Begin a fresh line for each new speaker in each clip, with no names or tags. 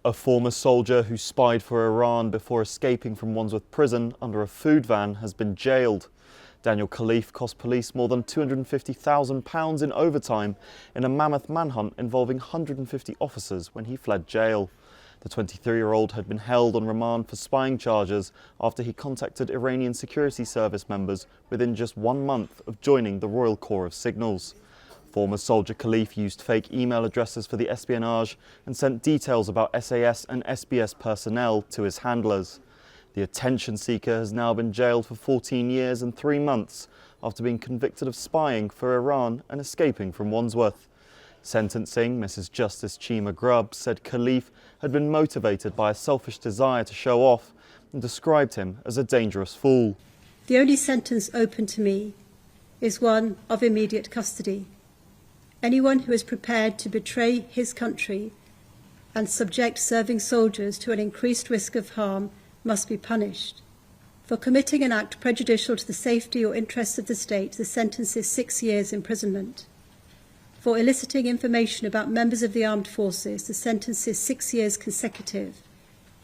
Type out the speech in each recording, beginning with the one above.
A former soldier who spied for Iran before escaping from Wandsworth prison under a food van has been jailed. Daniel Khalife cost police more than £250,000 in overtime in a mammoth manhunt involving 150 officers when he fled jail. The 23-year-old had been held on remand for spying charges after he contacted Iranian security service members within just 1 month of joining the Royal Corps of Signals. Former soldier Khalife used fake email addresses for the espionage and sent details about SAS and SBS personnel to his handlers. The attention seeker has now been jailed for 14 years and 3 months after being convicted of spying for Iran and escaping from Wandsworth. Sentencing, Mrs. Justice Chima Grubb said Khalife had been motivated by a selfish desire to show off and described him as a dangerous fool.
The only sentence open to me is one of immediate custody. Anyone who is prepared to betray his country and subject serving soldiers to an increased risk of harm must be punished. For committing an act prejudicial to the safety or interests of the state, the sentence is 6 years imprisonment. For eliciting information about members of the armed forces, the sentence is 6 years consecutive,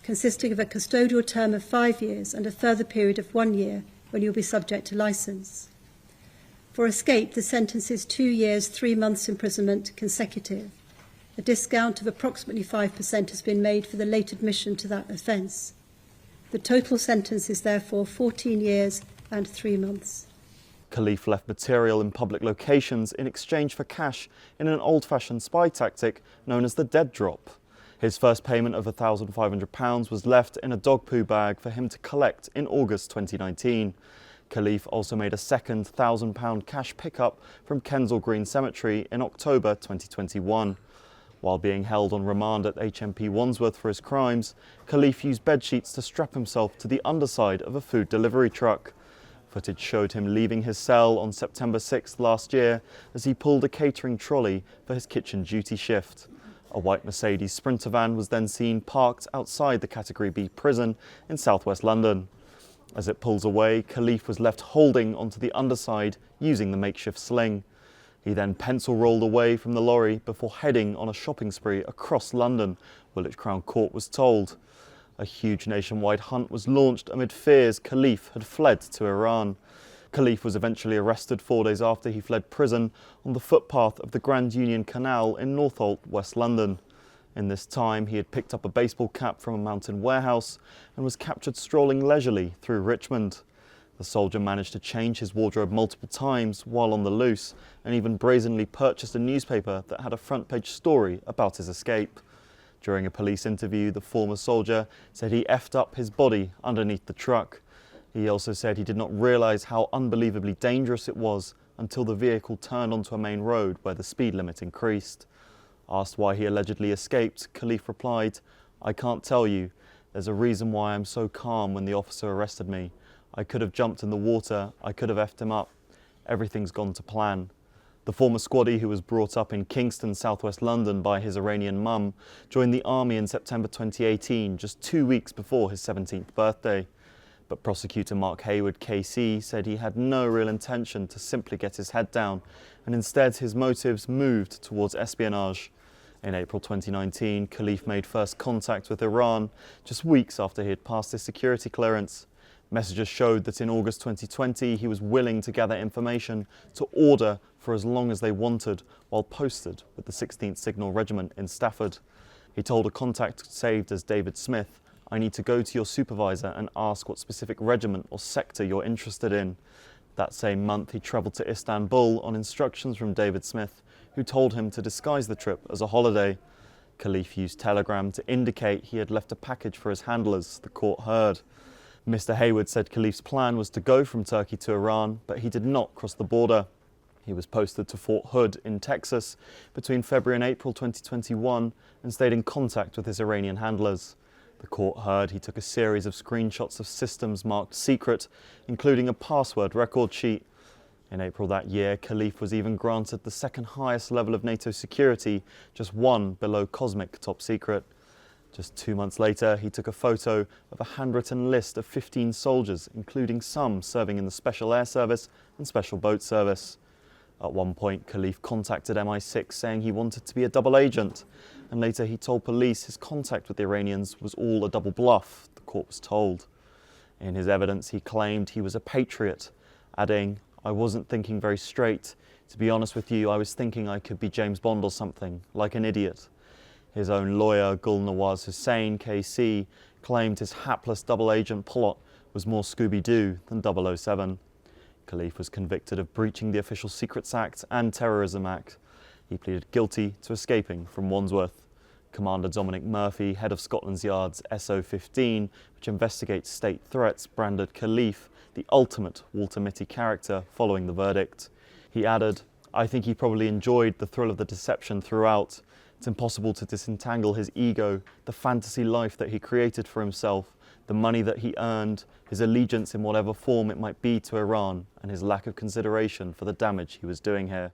consisting of a custodial term of 5 years and a further period of 1 year when you'll be subject to licence. For escape, the sentence is 2 years, 3 months imprisonment consecutive. A discount of approximately 5% has been made for the late admission to that offence. The total sentence is therefore 14 years and 3 months.
Khalife left material in public locations in exchange for cash in an old-fashioned spy tactic known as the dead drop. His first payment of £1,500 was left in a dog poo bag for him to collect in August 2019. Khalife also made a second £1,000 cash pickup from Kensal Green Cemetery in October 2021. While being held on remand at HMP Wandsworth for his crimes, Khalife used bedsheets to strap himself to the underside of a food delivery truck. Footage showed him leaving his cell on September 6th last year as he pulled a catering trolley for his kitchen duty shift. A white Mercedes Sprinter van was then seen parked outside the Category B prison in southwest London. As it pulls away, Khalife was left holding onto the underside using the makeshift sling. He then pencil rolled away from the lorry before heading on a shopping spree across London, Woolwich Crown Court was told. A huge nationwide hunt was launched amid fears Khalife had fled to Iran. Khalife was eventually arrested 4 days after he fled prison on the footpath of the Grand Union Canal in Northolt, West London. In this time, he had picked up a baseball cap from a mountain warehouse and was captured strolling leisurely through Richmond. The soldier managed to change his wardrobe multiple times while on the loose and even brazenly purchased a newspaper that had a front-page story about his escape. During a police interview, the former soldier said he effed up his body underneath the truck. He also said he did not realise how unbelievably dangerous it was until the vehicle turned onto a main road where the speed limit increased. Asked why he allegedly escaped, Khalife replied, "I can't tell you. There's a reason why I'm so calm when the officer arrested me. I could have jumped in the water, I could have effed him up. Everything's gone to plan." The former squaddie, who was brought up in Kingston, southwest London by his Iranian mum, joined the army in September 2018, just 2 weeks before his 17th birthday. But prosecutor Mark Hayward KC said he had no real intention to simply get his head down, and instead his motives moved towards espionage. In April 2019, Khalife made first contact with Iran just weeks after he had passed his security clearance. Messages showed that in August 2020 he was willing to gather information to order for as long as they wanted while posted with the 16th Signal Regiment in Stafford. He told a contact saved as David Smith, "I need to go to your supervisor and ask what specific regiment or sector you're interested in." That same month he travelled to Istanbul on instructions from David Smith, who told him to disguise the trip as a holiday. Khalife used Telegram to indicate he had left a package for his handlers, the court heard. Mr. Hayward said Khalife's plan was to go from Turkey to Iran, but he did not cross the border. He was posted to Fort Hood in Texas between February and April 2021 and stayed in contact with his Iranian handlers. The court heard he took a series of screenshots of systems marked secret, including a password record sheet. In April that year, Khalife was even granted the second highest level of NATO security, just one below Cosmic Top Secret. Just 2 months later, he took a photo of a handwritten list of 15 soldiers, including some serving in the Special Air Service and Special Boat Service. At one point, Khalife contacted MI6 saying he wanted to be a double agent, and later he told police his contact with the Iranians was all a double bluff, the court was told. In his evidence, he claimed he was a patriot, adding, "I wasn't thinking very straight. To be honest with you, I was thinking I could be James Bond or something, like an idiot." His own lawyer, Gul Nawaz Hussain, KC, claimed his hapless double agent plot was more Scooby-Doo than 007. Khalife was convicted of breaching the Official Secrets Act and Terrorism Act. He pleaded guilty to escaping from Wandsworth. Commander Dominic Murphy, head of Scotland Yard's SO15, which investigates state threats, branded Khalife the ultimate Walter Mitty character following the verdict. He added, "I think he probably enjoyed the thrill of the deception throughout. It's impossible to disentangle his ego, the fantasy life that he created for himself, the money that he earned, his allegiance in whatever form it might be to Iran, and his lack of consideration for the damage he was doing here."